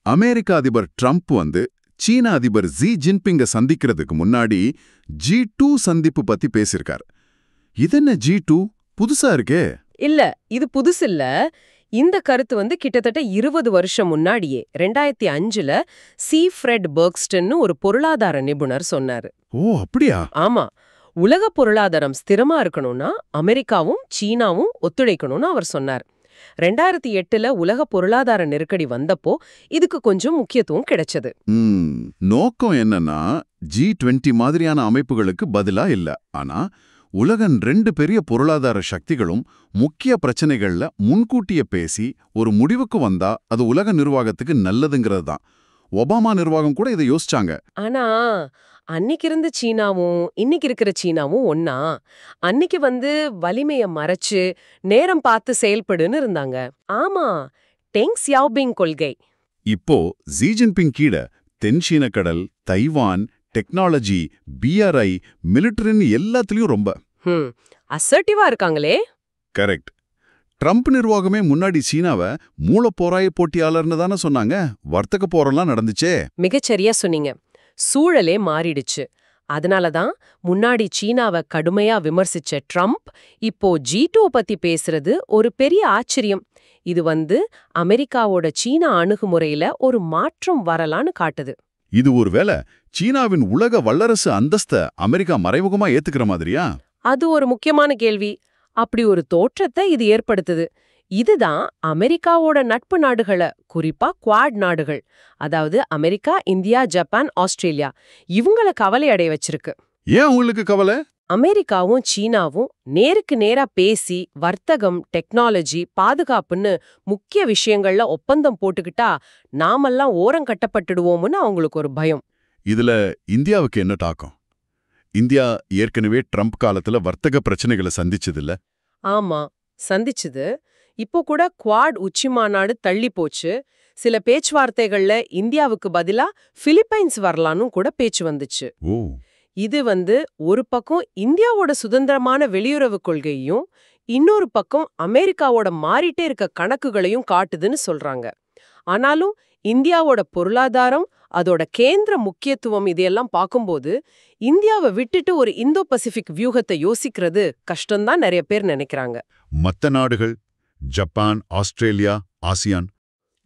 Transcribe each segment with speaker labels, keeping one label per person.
Speaker 1: அமெரிக்க அதிபர் ட்ரம்ப் சீன அதிபர் ஜி ஜின்பிங்க சந்திக்கிறதுக்கு முன்னாடி G2 சந்திப்பு பத்தி பேசியிருக்கார். இதென்ன G2 புதுசா இருக்கே?
Speaker 2: இல்ல, இது புதுசில்ல. இந்த கருத்து கிட்டத்தட்ட 20 வருஷம் முன்னாடியே 2005ல ஃப்ரெட் பெர்க்ஸ்டன்னு ஒரு பொருளாதார நிபுணர் சொன்னாரு.
Speaker 1: ஓ, அப்படியா?
Speaker 2: ஆமா. உலக பொருளாதாரம் ஸ்திரமா இருக்கணும்னா அமெரிக்காவும் சீனாவும் ஒத்துழைக்கணும்னு அவர் சொன்னார். 2008ல உலக பொருளாதார நெருக்கடி வந்தப்போ இதுக்கு கொஞ்சம் முக்கியத்துவம் கிடைச்சது.
Speaker 1: நோக்கம் என்னன்னா G20 மாதிரியான அமைப்புகளுக்கு பதிலா இல்ல. ஆனா உலகன் 2 பெரிய பொருளாதார சக்திகளும் முக்கிய பிரச்சனைகள்ல முன்கூட்டிய பேசி ஒரு முடிவுக்கு வந்தா அது உலக நிர்வாகத்துக்கு நல்லதுங்கிறது தான். ஒபாமா நிர்வாகம் கூட இதை யோசிச்சாங்க.
Speaker 2: ஆனா அன்னைக்கு இருந்த சீனாவும் இன்னைக்கு இருக்கிற சீனாவும் ஒன்னா? அன்னைக்கு வலிமைய மறைச்சு நேரம் பார்த்து செயல்படுன்னு இருந்தாங்க. ஆமா, டெங் சியா오பிங் கொள்கை.
Speaker 1: இப்போ ஜி ஜின்பிங் கீழ தென்சீன கடல், தைவான், டெக்னாலஜி, BRI, மிலிட்டரின்னு எல்லாத்துலயும் ரொம்ப
Speaker 2: அசர்ட்டிவா இருக்காங்களே.
Speaker 1: கரெக்ட். ட்ரம்ப் நிர்வாகமே முன்னாடி சீனாவை மூலப்போராய போட்டியாளர்னு தானே சொன்னாங்க. வர்த்தக போரெல்லாம் நடந்துச்சே.
Speaker 2: மிகச்சரியா சொன்னீங்க. சூழலே மாறிடுச்சு. அதனாலதான் முன்னாடி சீனாவை கடுமையா விமர்சிச்ச ட்ரம்ப் இப்போ G2 பத்தி பேசுறது ஒரு பெரிய ஆச்சரியம். இது அமெரிக்காவோட சீனா அணுகுமுறையில ஒரு மாற்றம் வரலான்னு காட்டுது.
Speaker 1: இது ஒருவேளை சீனாவின் உலக வல்லரசு அந்தஸ்த அமெரிக்கா மறைமுகமா ஏத்துக்கிற மாதிரியா?
Speaker 2: அது ஒரு முக்கியமான கேள்வி. அப்படி ஒரு தோற்றத்தை இது ஏற்படுத்துது. இதுதான் அமெரிக்காவோட நட்பு நாடுகளை, குறிப்பா குவாட் நாடுகள், அதாவது அமெரிக்கா, இந்தியா, ஜப்பான், ஆஸ்திரேலியா, இவங்களை கவலை அடைய வச்சிருக்கு.
Speaker 1: ஏன் உங்களுக்கு கவலை?
Speaker 2: அமெரிக்காவும் சீனாவும் நேருக்கு நேரா பேசி வர்த்தகம், டெக்னாலஜி, பாதுகாப்புன்னு முக்கிய விஷயங்கள்ல ஒப்பந்தம் போட்டுக்கிட்டா நாமெல்லாம் ஓரம் கட்டப்பட்டுடுவோம்னு அவங்களுக்கு ஒரு பயம்.
Speaker 1: இதுல இந்தியாவுக்கு என்ன தாக்கம்? இந்தியா ஏற்கனவே ட்ரம்ப் காலத்துல வர்த்தக பிரச்சனைகளை சந்திச்சதில்ல?
Speaker 2: ஆமா, சந்திச்சுது. இப்போ கூட குவாட் உச்சி மாநாடு தள்ளி போச்சு. சில பேச்சுவார்த்தைகள்ல இந்தியாவுக்கு பதிலா பிலிப்பைன்ஸ் வரலான்னு கூட பேச்சு வந்துச்சு. இது ஒரு பக்கம் இந்தியாவோட சுதந்திரமான வெளியுறவு கொள்கையும் இன்னொரு பக்கம் அமெரிக்காவோட மாறிட்டே இருக்க கணக்குகளையும் காட்டுதுன்னு சொல்றாங்க. ஆனாலும் இந்தியாவோட பொருளாதாரம், அதோட கேந்திர முக்கியத்துவம் இதையெல்லாம் பார்க்கும்போது இந்தியாவை விட்டுட்டு ஒரு இந்தோ பசிபிக் வியூகத்தை யோசிக்கிறது கஷ்டம்தான் நிறைய பேர் நினைக்கிறாங்க.
Speaker 1: மத்த நாடுகள் ஜப்பான், ஆஸ்திரேலியா, ஆசியான்.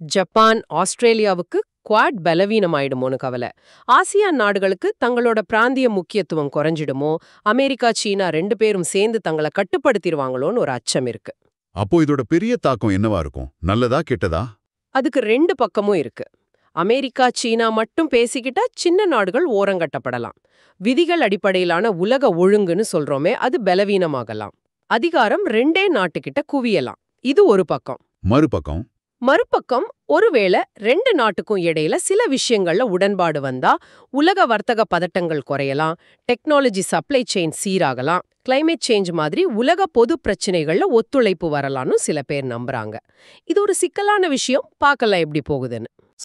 Speaker 2: ஜப்பான், ஆஸ்திரேலியாவுக்கு குவாட் பலவீனமாயிடுமோன்னு கவலை. ஆசியான் நாடுகளுக்கு தங்களோட பிராந்திய முக்கியத்துவம் குறைஞ்சிடுமோ, அமெரிக்கா சீனா 2 பேரும் சேர்ந்து தங்களை கட்டுப்படுத்திடுவாங்களோன்னு ஒரு அச்சம் இருக்கு.
Speaker 1: அப்போ இதோட பெரிய தாக்கம் என்னவா இருக்கும்? நல்லதா கெட்டதா?
Speaker 2: அதுக்கு 2 பக்கமும் இருக்கு. அமெரிக்கா சீனா மட்டும் பேசிக்கிட்டா சின்ன நாடுகள் ஓரங்கட்டப்படலாம். விதிகள் அடிப்படையிலான உலக ஒழுங்குன்னு சொல்றோமே, அது பலவீனமாகலாம். அதிகாரம் 2 நாட்டுக்கிட்ட குவியலாம். இது ஒரு பக்கம். மறுபக்கம் ஒருவேளை 2 நாட்டுக்கும் இடையில சில விஷயங்கள்ல உடன்பாடு வந்தா உலக வர்த்தக பதட்டங்கள் குறையலாம், டெக்னாலஜி சப்ளை செயின் சீராகலாம், கிளைமேட் சேஞ்ச் மாதிரி உலக பொது பிரச்சனைகள்ல ஒத்துழைப்பு வரலாம்னு சில பேர் நம்புறாங்க. இது ஒரு சிக்கலான விஷயம். பார்க்கலாம் எப்படி போகுதுன்னு.